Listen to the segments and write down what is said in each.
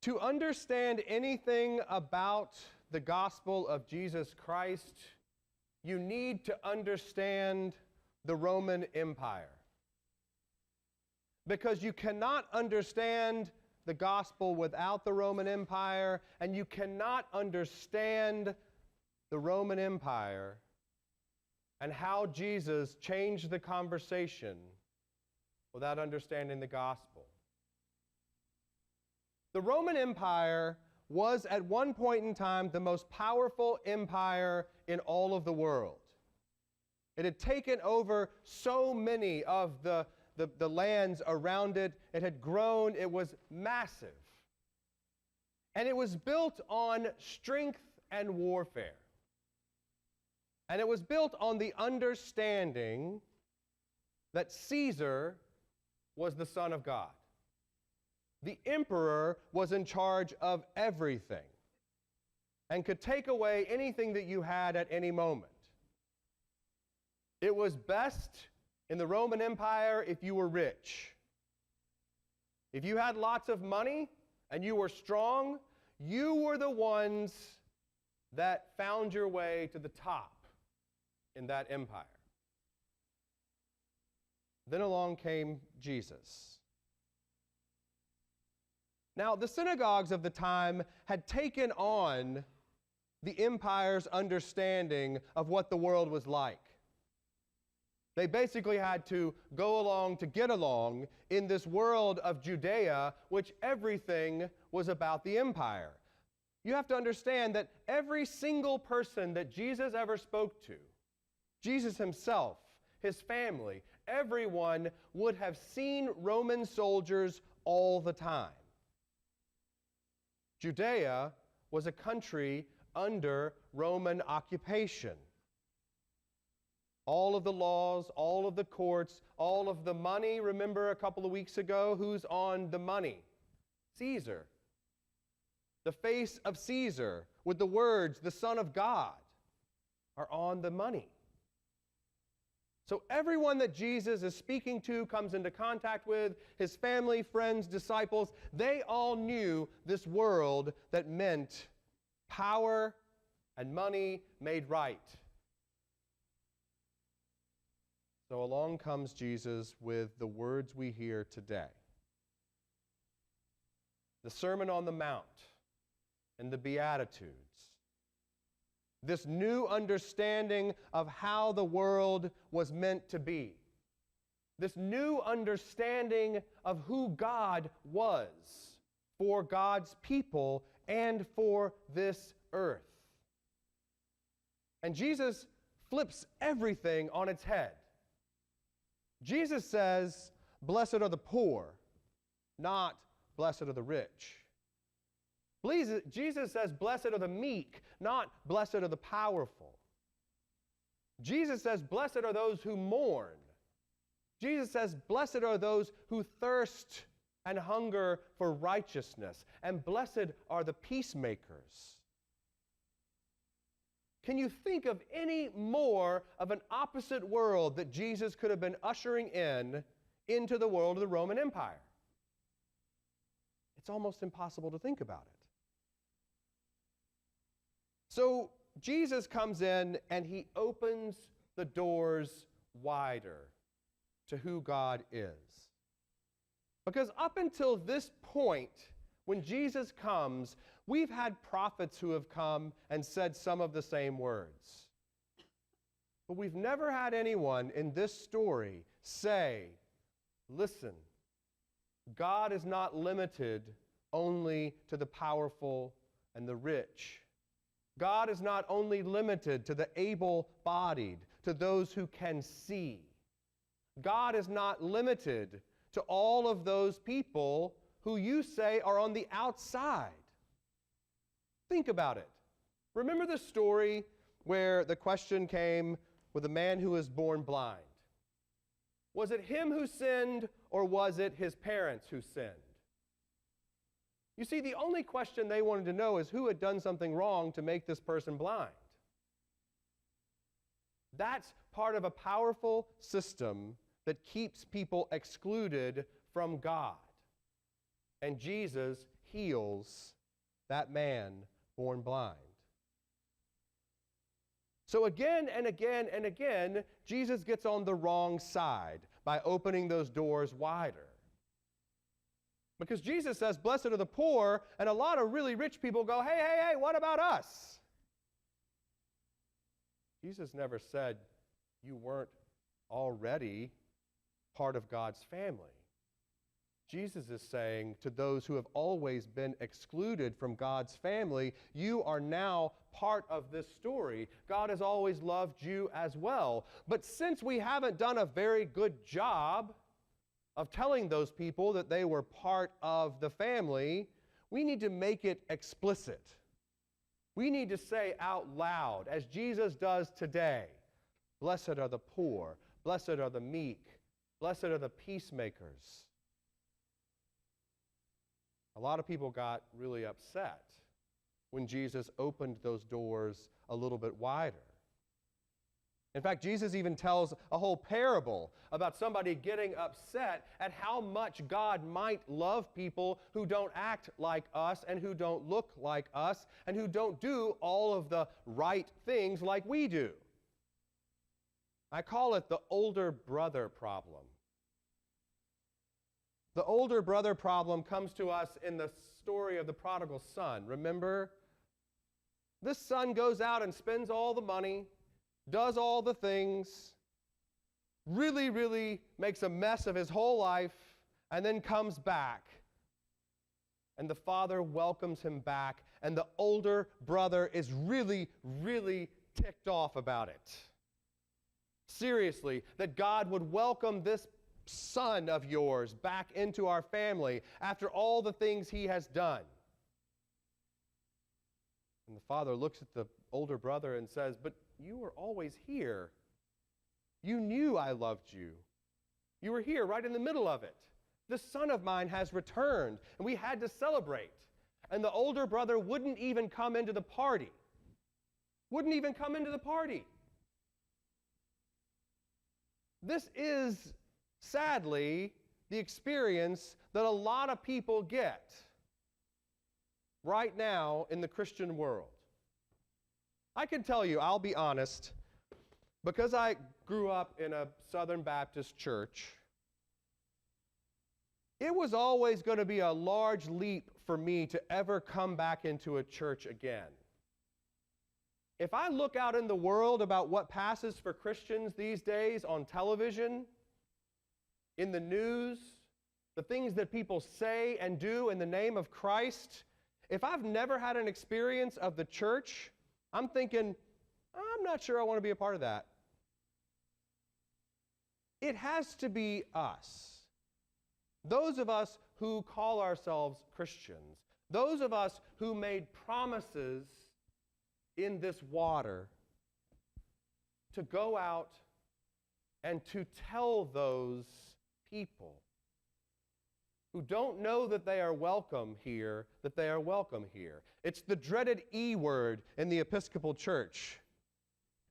To understand anything about the gospel of Jesus Christ, you need to understand the Roman Empire. Because you cannot understand the gospel without the Roman Empire, and you cannot understand the Roman Empire and how Jesus changed the conversation without understanding the gospel. The Roman Empire was at one point in time the most powerful empire in all of the world. It had taken over so many of the lands around it. It had grown. It was massive. And it was built on strength and warfare. And it was built on the understanding that Caesar was the Son of God. The emperor was in charge of everything and could take away anything that you had at any moment. It was best in the Roman Empire if you were rich. If you had lots of money and you were strong, you were the ones that found your way to the top in that empire. Then along came Jesus. Now, the synagogues of the time had taken on the empire's understanding of what the world was like. They basically had to go along to get along in this world of Judea, which everything was about the empire. You have to understand that every single person that Jesus ever spoke to, Jesus himself, his family, everyone would have seen Roman soldiers all the time. Judea was a country under Roman occupation. All of the laws, all of the courts, all of the money. Remember a couple of weeks ago, who's on the money? Caesar. The face of Caesar with the words, the Son of God, are on the money. So everyone that Jesus is speaking to, comes into contact with, his family, friends, disciples, they all knew this world that meant power and money made right. So along comes Jesus with the words we hear today. The Sermon on the Mount and the Beatitudes. This new understanding of how the world was meant to be. This new understanding of who God was for God's people and for this earth. And Jesus flips everything on its head. Jesus says, "Blessed are the poor," not "blessed are the rich." Jesus says, "Blessed are the meek," not "blessed are the powerful." Jesus says, "Blessed are those who mourn." Jesus says, "Blessed are those who thirst and hunger for righteousness," and "blessed are the peacemakers." Can you think of any more of an opposite world that Jesus could have been ushering into the world of the Roman Empire? It's almost impossible to think about it. So Jesus comes in and he opens the doors wider to who God is. Because up until this point, when Jesus comes, we've had prophets who have come and said some of the same words. But we've never had anyone in this story say, listen, God is not limited only to the powerful and the rich. God is not only limited to the able-bodied, to those who can see. God is not limited to all of those people who you say are on the outside. Think about it. Remember the story where the question came with a man who was born blind? Was it him who sinned, or was it his parents who sinned? You see, the only question they wanted to know is who had done something wrong to make this person blind. That's part of a powerful system that keeps people excluded from God. And Jesus, heals that man born blind. So again and again and again, Jesus gets on the wrong side by opening those doors wider. Because Jesus says, blessed are the poor, and a lot of really rich people go, hey, what about us? Jesus never said you weren't already part of God's family. Jesus is saying to those who have always been excluded from God's family, you are now part of this story. God has always loved you as well. But since we haven't done a very good job of telling those people that they were part of the family, we need to make it explicit. We need to say out loud, as Jesus does today, blessed are the poor, blessed are the meek, blessed are the peacemakers. A lot of people got really upset when Jesus opened those doors a little bit wider. In fact, Jesus even tells a whole parable about somebody getting upset at how much God might love people who don't act like us and who don't look like us and who don't do all of the right things like we do. I call it the older brother problem. The older brother problem comes to us in the story of the prodigal son. Remember? This son goes out and spends all the money, does all the things, really makes a mess of his whole life, and then comes back. And the father welcomes him back, and the older brother is really ticked off about it. Seriously, that God would welcome this son of yours back into our family after all the things he has done. And the father looks at the older brother and says, but you were always here. You knew I loved you. You were here right in the middle of it. This son of mine has returned, and we had to celebrate. And the older brother wouldn't even come into the party. Wouldn't even come into the party. This is, sadly, the experience that a lot of people get right now in the Christian world. I can tell you, I'll be honest, because I grew up in a Southern Baptist church, it was always going to be a large leap for me to ever come back into a church again. If I look out in the world about what passes for Christians these days on television, in the news, the things that people say and do in the name of Christ, if I've never had an experience of the church, I'm thinking, I'm not sure I want to be a part of that. It has to be us. Those of us who call ourselves Christians, those of us who made promises in this water to go out and to tell those people who don't know that they are welcome here, that they are welcome here. It's the dreaded E word in the Episcopal Church.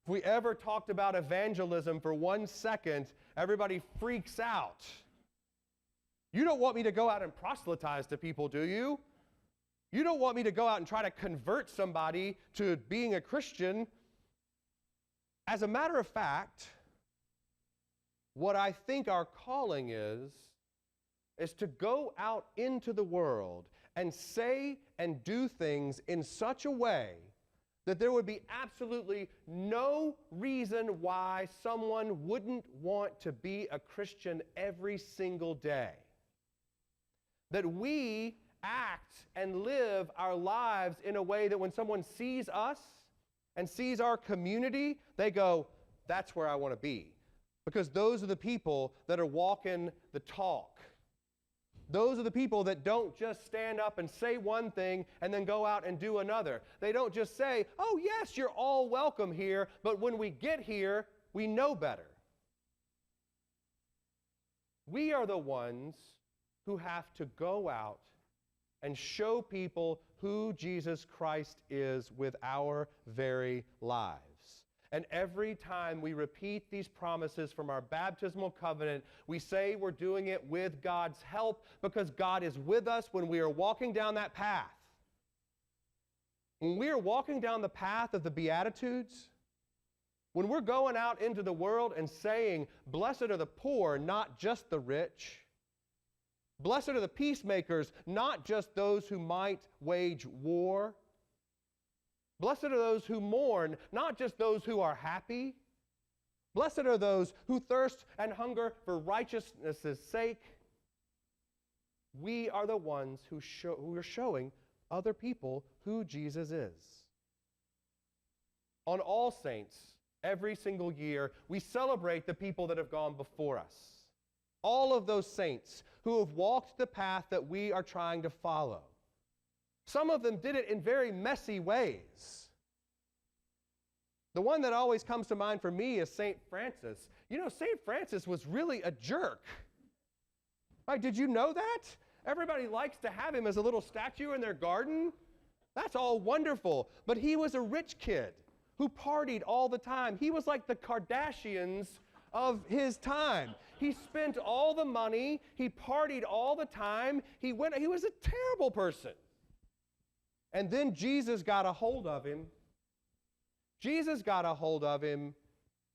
If we ever talked about evangelism for 1 second, everybody freaks out. You don't want me to go out and proselytize to people, do you? You don't want me to go out and try to convert somebody to being a Christian. As a matter of fact, what I think our calling is to go out into the world and say and do things in such a way that there would be absolutely no reason why someone wouldn't want to be a Christian every single day. That we act and live our lives in a way that when someone sees us and sees our community, they go, that's where I want to be. Because those are the people that are walking the talk. Those are the people that don't just stand up and say one thing and then go out and do another. They don't just say, oh yes, you're all welcome here, but when we get here, we know better. We are the ones who have to go out and show people who Jesus Christ is with our very lives. And every time we repeat these promises from our baptismal covenant, we say we're doing it with God's help because God is with us when we are walking down that path. When we are walking down the path of the Beatitudes, when we're going out into the world and saying, blessed are the poor, not just the rich. Blessed are the peacemakers, not just those who might wage war. Blessed are those who mourn, not just those who are happy. Blessed are those who thirst and hunger for righteousness' sake. We are the ones who are showing other people who Jesus is. On All Saints, every single year, we celebrate the people that have gone before us. All of those saints who have walked the path that we are trying to follow. Some of them did it in very messy ways. The one that always comes to mind for me is St. Francis. You know, St. Francis was really a jerk. Right, did you know that? Everybody likes to have him as a little statue in their garden. That's all wonderful. But he was a rich kid who partied all the time. He was like the Kardashians of his time. He spent all the money. He partied all the time. He was a terrible person. And then Jesus got a hold of him. Jesus got a hold of him,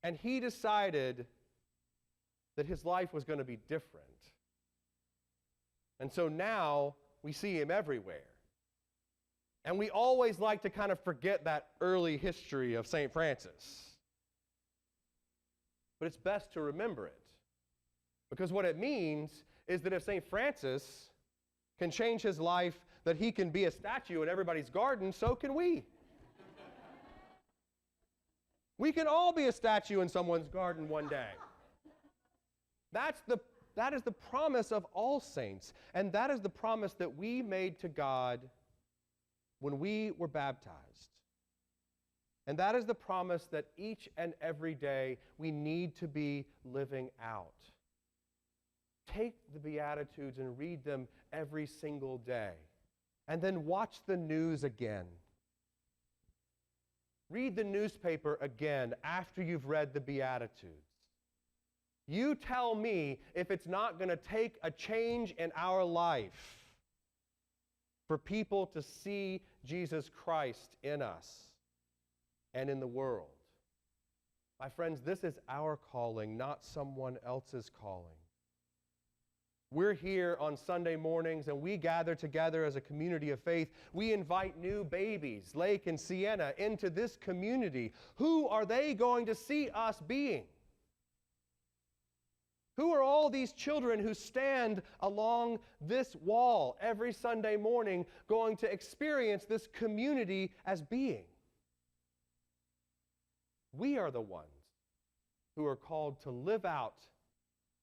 and he decided that his life was going to be different. And so now we see him everywhere. And we always like to kind of forget that early history of St. Francis. But it's best to remember it. Because what it means is that if St. Francis can change his life, that he can be a statue in everybody's garden, so can we. We can all be a statue in someone's garden one day. That is the promise of all saints. And that is the promise that we made to God when we were baptized. And that is the promise that each and every day we need to be living out. Take the Beatitudes and read them every single day. And then watch the news again. Read the newspaper again after you've read the Beatitudes. You tell me if it's not going to take a change in our life for people to see Jesus Christ in us and in the world. My friends, this is our calling, not someone else's calling. We're here on Sunday mornings and we gather together as a community of faith. We invite new babies, Lake and Sienna, into this community. Who are they going to see us being? Who are all these children who stand along this wall every Sunday morning going to experience this community as being? We are the ones who are called to live out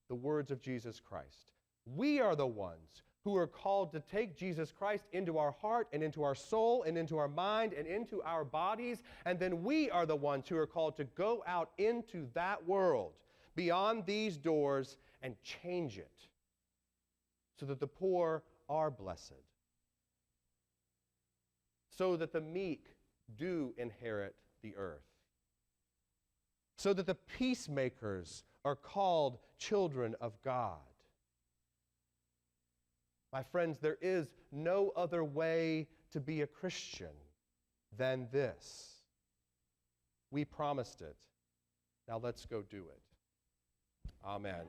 the words of Jesus Christ. We are the ones who are called to take Jesus Christ into our heart and into our soul and into our mind and into our bodies. And then we are the ones who are called to go out into that world beyond these doors and change it so that the poor are blessed, so that the meek do inherit the earth, so that the peacemakers are called children of God. My friends, there is no other way to be a Christian than this. We promised it. Now let's go do it. Amen.